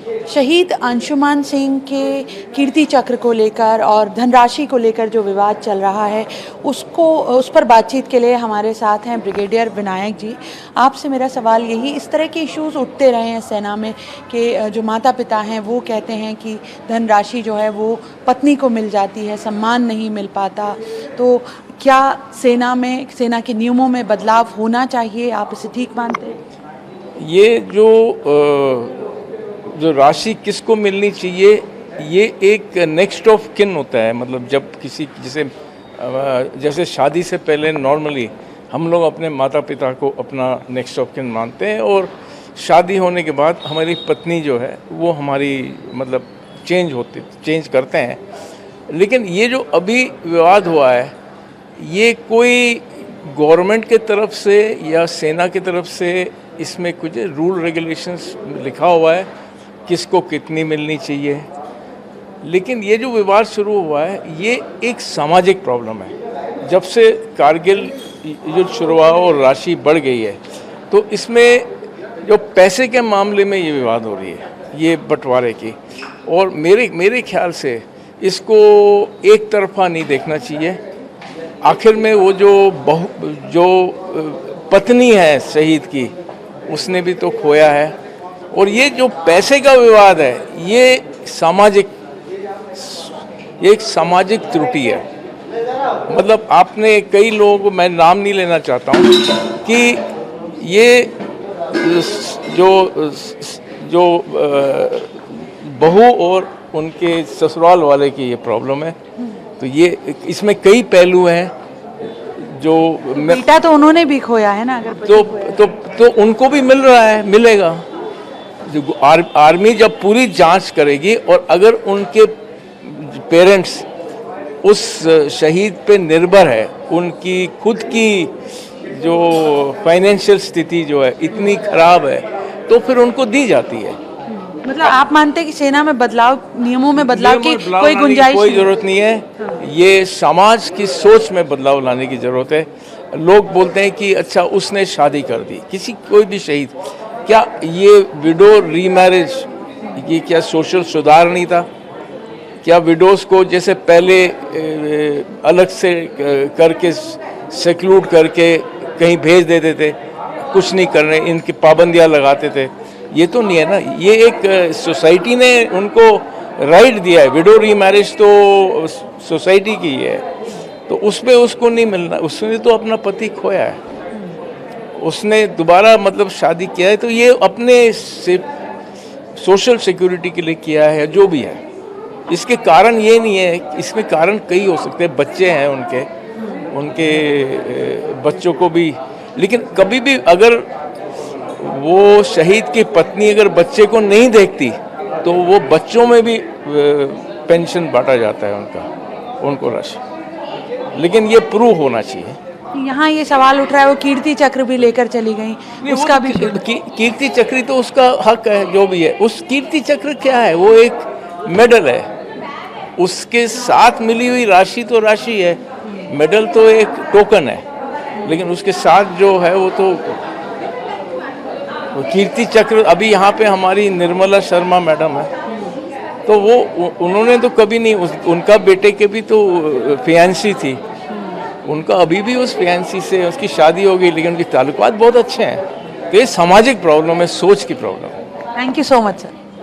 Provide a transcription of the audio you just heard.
शहीद अंशुमान सिंह के कीर्ति चक्र को लेकर और धनराशि को लेकर जो विवाद चल रहा है उस पर बातचीत के लिए हमारे साथ हैं ब्रिगेडियर विनायक जी। आपसे मेरा सवाल यही, इस तरह के इश्यूज उठते रहे हैं सेना में कि जो माता पिता हैं वो कहते हैं कि धनराशि जो है वो पत्नी को मिल जाती है, सम्मान नहीं मिल पाता, तो क्या सेना के नियमों में बदलाव होना चाहिए? आप इसे ठीक मानते हैं? ये जो राशि किसको मिलनी चाहिए, ये एक नेक्स्ट ऑफ किन होता है। मतलब जब किसी जैसे शादी से पहले नॉर्मली हम लोग अपने माता पिता को अपना नेक्स्ट ऑफ किन मानते हैं, और शादी होने के बाद हमारी पत्नी जो है वो हमारी मतलब चेंज करते हैं। लेकिन ये जो अभी विवाद हुआ है, ये कोई गवर्नमेंट के तरफ से या सेना की तरफ से इसमें कुछ रूल रेगुलेशंस लिखा हुआ है किसको कितनी मिलनी चाहिए। लेकिन ये जो विवाद शुरू हुआ है ये एक सामाजिक प्रॉब्लम है। जब से कारगिल युद्ध शुरू हुआ और राशि बढ़ गई है, तो इसमें जो पैसे के मामले में ये विवाद हो रही है, ये बंटवारे की। और मेरे ख्याल से इसको एक तरफा नहीं देखना चाहिए। आखिर में वो जो पत्नी है शहीद की, उसने भी तो खोया है। और ये जो पैसे का विवाद है, ये एक सामाजिक त्रुटि है। मतलब आपने कई लोगों को, मैं नाम नहीं लेना चाहता हूँ, कि ये जो बहू और उनके ससुराल वाले की ये प्रॉब्लम है। तो ये इसमें कई पहलू हैं। जो बेटा तो उन्होंने भी खोया है ना, अगर तो उनको भी मिल रहा है, मिलेगा। आर्मी जब पूरी जांच करेगी और अगर उनके पेरेंट्स उस शहीद पे निर्भर है, उनकी खुद की जो फाइनेंशियल स्थिति जो है इतनी खराब है, तो फिर उनको दी जाती है। मतलब आप मानते हैं कि सेना में बदलाव, नियमों में बदलाव की कोई गुंजाइश, कोई जरूरत नहीं है। ये समाज की सोच में बदलाव लाने की जरूरत है। लोग बोलते हैं कि अच्छा उसने शादी कर दी, कोई भी शहीद, क्या ये विडो रीमैरिज ये क्या सोशल सुधार नहीं था? क्या विडोज को जैसे पहले अलग से करके सेक्लूड करके कहीं भेज देते थे, कुछ नहीं करने, इनकी पाबंदियां लगाते थे? ये तो नहीं है ना। ये एक सोसाइटी ने उनको राइट दिया है। विडो रीमैरिज तो सोसाइटी की है, तो उसमें उसको नहीं मिलना। उसने तो अपना पति खोया है, उसने दोबारा मतलब शादी किया है, तो ये अपने सोशल सिक्योरिटी के लिए किया है, जो भी है। इसके कारण ये नहीं है, इसमें कारण कई हो सकते हैं। बच्चे हैं उनके बच्चों को भी। लेकिन कभी भी अगर वो शहीद की पत्नी अगर बच्चे को नहीं देखती, तो वो बच्चों में भी पेंशन बांटा जाता है उनको राशि। लेकिन ये प्रूव होना चाहिए। यहाँ ये सवाल उठ रहा है, वो कीर्ति चक्र भी लेकर चली गई, उसका भी कीर्ति चक्र तो उसका हक है, जो भी है। उस कीर्ति चक्र क्या है? वो एक मेडल है। उसके साथ मिली हुई राशि तो राशि है, मेडल तो एक टोकन है। लेकिन उसके साथ जो है वो तो कीर्ति चक्र। अभी यहाँ पे हमारी निर्मला शर्मा मैडम है, तो वो उन्होंने तो कभी नहीं, उनका बेटे के भी तो फियांसी थी, उनका अभी भी उस फियांसी से उसकी शादी हो गई, लेकिन उनके ताल्लुकात बहुत अच्छे हैं। तो ये सामाजिक प्रॉब्लम है, सोच की प्रॉब्लम है। Thank you so much sir.